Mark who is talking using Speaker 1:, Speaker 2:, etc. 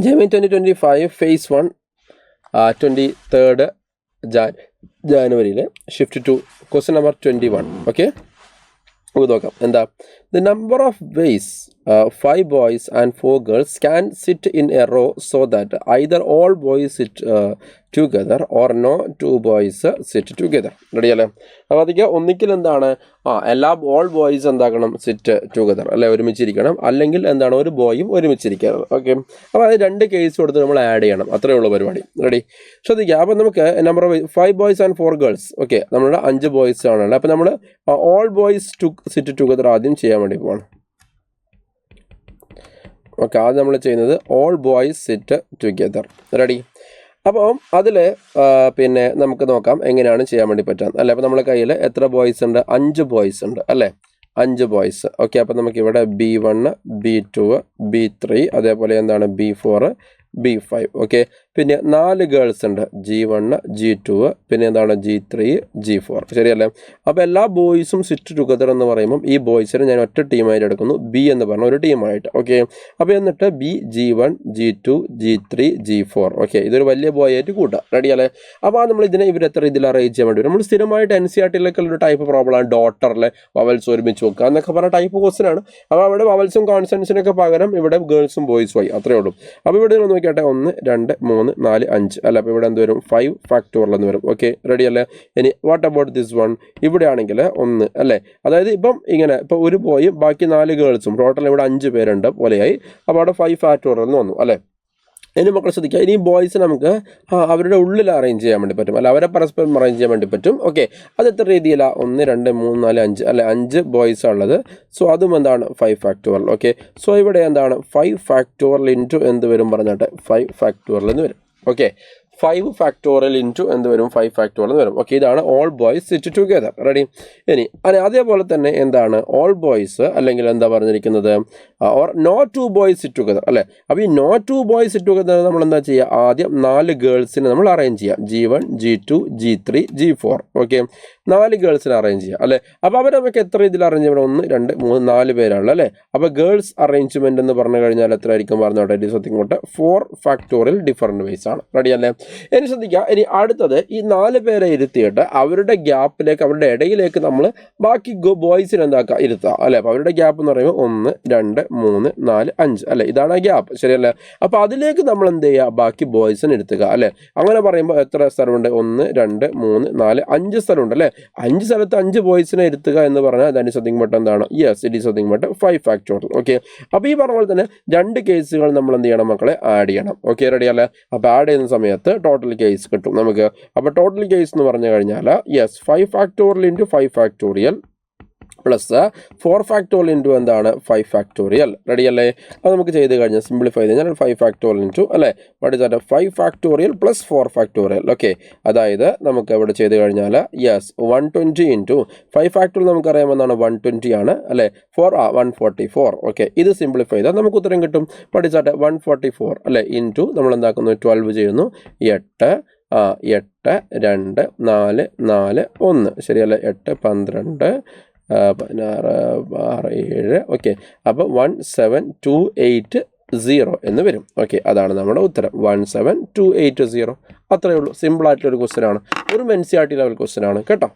Speaker 1: JEE 2025 phase 1 23rd January shift to question number 21. Okay, and the number of ways 5 boys and 4 girls can sit in a row so that either all boys sit together or no 2 boys sit together. Ready അല്ലേ? അപ്പോൾ അതിക്ക് ഒന്നിക്കൽ എന്താണ് all boys എന്താക്കണം sit together അല്ലെ, ഒരുമിച്ചിരിക്കണം, അല്ലെങ്കിൽ എന്താണ് ഒരു ബോയും ഒരുമിച്ചിരിക്കണം. Okay, അപ്പോൾ അത് രണ്ട് കേസ് കൊടുത്ത് നമ്മൾ ആഡ് ചെയ്യണം, അത്രയേ ഉള്ളൂ പരിപാടി. റെഡി, ശ്രദ്ധിക്കുക. അപ്പോൾ നമുക്ക് number 5 boys and 4 girls. Okay, നമ്മുടെ 5 ബോയ്സ് ആണല്ലോ. അപ്പോൾ നമ്മൾ all boys to sit together ആദ്യം ചെയ്യാൻ വേണ്ടി പോകണം. ഓക്കെ, ആദ്യം നമ്മൾ ചെയ്യുന്നത് all boys sit together. Ready, അപ്പോൾ അതിൽ പിന്നെ നമുക്ക് നോക്കാം എങ്ങനെയാണ് ചെയ്യാൻ വേണ്ടി പറ്റാം അല്ലേ. അപ്പോൾ നമ്മുടെ കയ്യിൽ എത്ര ബോയ്സ് ഉണ്ട്? 5 ബോയ്സ് ഉണ്ട് അല്ലേ, 5 ബോയ്സ്. ഓക്കെ, അപ്പോൾ നമുക്കിവിടെ B1 B2 B3 അതേപോലെ എന്താണ് B4 B5. ഓക്കെ, പിന്നെ 4 ഗേൾസ് ഉണ്ട്, G1 G2 പിന്നെ എന്താണ് G3 G4. ശരിയല്ലേ? അപ്പോൾ എല്ലാ ബോയ്സും സിറ്റ് ടുഗദർ എന്ന് പറയുമ്പം ഈ ബോയ്സിനെ ഞാൻ ഒറ്റ ടീമായിട്ട് എടുക്കുന്നു, B എന്ന് പറഞ്ഞ ഒരു ടീമായിട്ട്. ഓക്കെ, അപ്പോൾ എന്നിട്ട് B G1 G2 G3 G4. Okay, ഇതൊരു വലിയ ബോയ് ആയിട്ട് കൂട്ടാം. റെഡിയല്ലേ? അപ്പോൾ നമ്മൾ ഇതിനെ ഇവരെത്ര രീതിയിൽ അറേഞ്ച് ചെയ്യാൻ വേണ്ടി വരും. നമ്മൾ സ്ഥിരമായിട്ട് NCERT-ലേക്കുള്ളൊരു ടൈപ്പ് പ്രോബ്ലമാണ് ഡോട്ടറിലെ വവൽസ് ഒരുമിച്ച് വെക്കുക എന്നൊക്കെ പറഞ്ഞ ടൈപ്പ് ക്വസ്റ്റൻ ആണ്. അപ്പോൾ അവിടെ വവൽസും കോൺസണൻസിനൊക്കെ പകരം ഇവിടെ ഗേൾസും ബോയ്സും ആയി, അത്രേ ഉള്ളൂ. അപ്പോൾ ഇവിടെ നോക്കിയാട്ടെ 1 2 3 4 5 അല്ല, അപ്പോൾ ഇവിടെ എന്ത് വരും? 5 ഫാക്ടോറിയൽ എന്ന് വരും. ഓക്കെ, റെഡി അല്ലേ? ഇനി വാട്ട് അബൌട്ട് ദിസ് വൺ? ഇവിടെ ആണെങ്കിൽ 1 അല്ലേ, അതായത് ഇപ്പം ഇങ്ങനെ ഇപ്പോൾ ഒരു ബോയും ബാക്കി 4 ഗേൾസും ടോട്ടൽ ഇവിടെ 5 പേരുണ്ട് പോലെയായി. അപ്പോൾ അവിടെ 5 ഫാക്ടോറിയൽ എന്ന് വന്നു അല്ലേ. ഇനി മക്കൾ ശ്രദ്ധിക്കുക, ഇനി ബോയ്സ് നമുക്ക് അവരുടെ ഉള്ളിൽ അറേഞ്ച് ചെയ്യാൻ വേണ്ടി പറ്റും അല്ല, അവരെ പരസ്പരം അറേഞ്ച് ചെയ്യാൻ വേണ്ടി പറ്റും. ഓക്കെ, അത് എത്ര രീതിയിലാണ്? 1 2 3 4 5 അല്ലെ, 5 ബോയ്സ് ഉള്ളത്. സോ അതും എന്താണ് 5 ഫാക്ടോറിയൽ. ഓക്കെ, സോ ഇവിടെ എന്താണ് 5 ഫാക്ടോറിയൽ ഇൻറ്റു എന്ത് വരും പറഞ്ഞാട്ടെ? 5 ഫാക്ടോറിയൽ എന്ന് വരും. ഓക്കെ, 5 ഫാക്ടോറിയൽ ഇൻറ്റു എന്ത് വരും? 5 ഫാക്ടോറിയൽ എന്ന് വരും. ഓക്കെ, ഇതാണ് all boys sit together. Ready, ഇനി അതേപോലെ തന്നെ എന്താണ് ഓൾ ബോയ്സ് അല്ലെങ്കിൽ എന്താ പറഞ്ഞിരിക്കുന്നത് or no 2 boys sit together അല്ലേ. അപ്പോൾ ഈ നോ 2 ബോയ്സ് സിറ്റ് ടുഗദർ നമ്മൾ എന്താ ചെയ്യുക? ആദ്യം 4 ഗേൾസിനെ നമ്മൾ അറേഞ്ച് ചെയ്യാം, G1 G2 G3 G4. Okay, 4 ഗേൾസിനെ arrange ചെയ്യാം അല്ലേ. അപ്പോൾ അവർ നമുക്ക് എത്ര രീതിയിൽ അറേഞ്ച് ചെയ്യണം? 1 2 3 4 പേരാണല്ലോ അല്ലേ. അപ്പോൾ ഗേൾസ് അറേഞ്ച്മെന്റ് എന്ന് പറഞ്ഞു കഴിഞ്ഞാൽ എത്ര ആയിരിക്കും പറഞ്ഞോട്ടെ? ഇറ്റ് ഈസ് സംതിങ് കൊണ്ട് 4 ഫാക്ടോറിയൽ ഡിഫറൻറ്റ് വേസ് ആണ്. റെഡി അല്ലേ? ഇനി ശ്രദ്ധിക്കുക, ഇനി അടുത്തത് ഈ 4 പേരെ ഇരുത്തിയിട്ട് അവരുടെ ഗ്യാപ്പിലേക്ക് അവരുടെ ഇടയിലേക്ക് നമ്മൾ ബാക്കി ബോയ്സിനെ എന്താക്കുക? ഇരുത്തുക അല്ലേ. അപ്പോൾ അവരുടെ ഗ്യാപ്പ് എന്ന് പറയുമ്പോൾ 1 2 3 4 5 അല്ലേ, ഇതാണ് ഗ്യാപ്പ്. ശരിയല്ലേ? അപ്പോൾ അതിലേക്ക് നമ്മൾ എന്ത് ചെയ്യുക? ബാക്കി ബോയ്സിനെ ഇരുത്തുക അല്ലേ. അങ്ങനെ പറയുമ്പോൾ എത്ര സ്ഥലമുണ്ട്? 1 2 3 4 5 സ്ഥലമുണ്ട് അല്ലേ. 5 സ്ഥലത്ത് 5 ബോയ്സിനെ ഇരുത്തുക എന്ന് പറഞ്ഞാൽ ദാറ്റ് ഈസ് സംതിങ് ബട്ട് എന്താണ്? Yes, it is something but 5 factorial. Okay, അപ്പോൾ ഈ പറഞ്ഞ പോലെ തന്നെ 2 കേസുകൾ നമ്മൾ എന്ത് ചെയ്യണം മക്കളെ? ആഡ് ചെയ്യണം. ഓക്കെ, റെഡി അല്ലേ? അപ്പോൾ ആഡ് ചെയ്യുന്ന സമയത്ത് ടോട്ടൽ കേസ് കിട്ടും നമുക്ക്. അപ്പോൾ ടോട്ടൽ കേസ് എന്ന് പറഞ്ഞു കഴിഞ്ഞാൽ yes 5 factorial into 5 factorial plus 4 factorial into എന്താണ്? 5 ഫാക്ടോറിയൽ. റെഡി അല്ലേ? അത് നമുക്ക് ചെയ്ത് കഴിഞ്ഞാൽ സിംപ്ലിഫൈ ചെയ്ത് കഴിഞ്ഞാൽ 5 ഫാക്ടോറിയൽ ഇൻറ്റു അല്ലേ, what is that? 5 factorial plus 4 factorial. Okay, അതായത് നമുക്ക് ഇവിടെ ചെയ്ത് കഴിഞ്ഞാൽ യെസ് 120 ഇൻറ്റു 5 ഫാക്ടോറിയൽ നമുക്കറിയാം എന്താണ്? 120 ആണ് അല്ലേ. 144. ഓക്കെ, ഇത് സിംപ്ലിഫൈ ചെയ്താൽ നമുക്ക് ഉത്തരം കിട്ടും. What is that? 144 അല്ലേ ഇൻറ്റു നമ്മൾ എന്താക്കുന്നു? 12 ചെയ്യുന്നു. 8 8 2 4 4 1 ശരിയല്ലേ. 8 12 16 6 7. ഓക്കെ, അപ്പോൾ 17280 എന്ന് വരും. ഓക്കെ, അതാണ് നമ്മുടെ ഉത്തരം 17280. അത്രയേ ഉള്ളൂ. സിമ്പിളായിട്ടുള്ളൊരു ക്വസ്റ്റ്യൻ ആണ്, ഒരു NCERT ലെവൽ ക്വസ്റ്റ്യൻ ആണ് കേട്ടോ.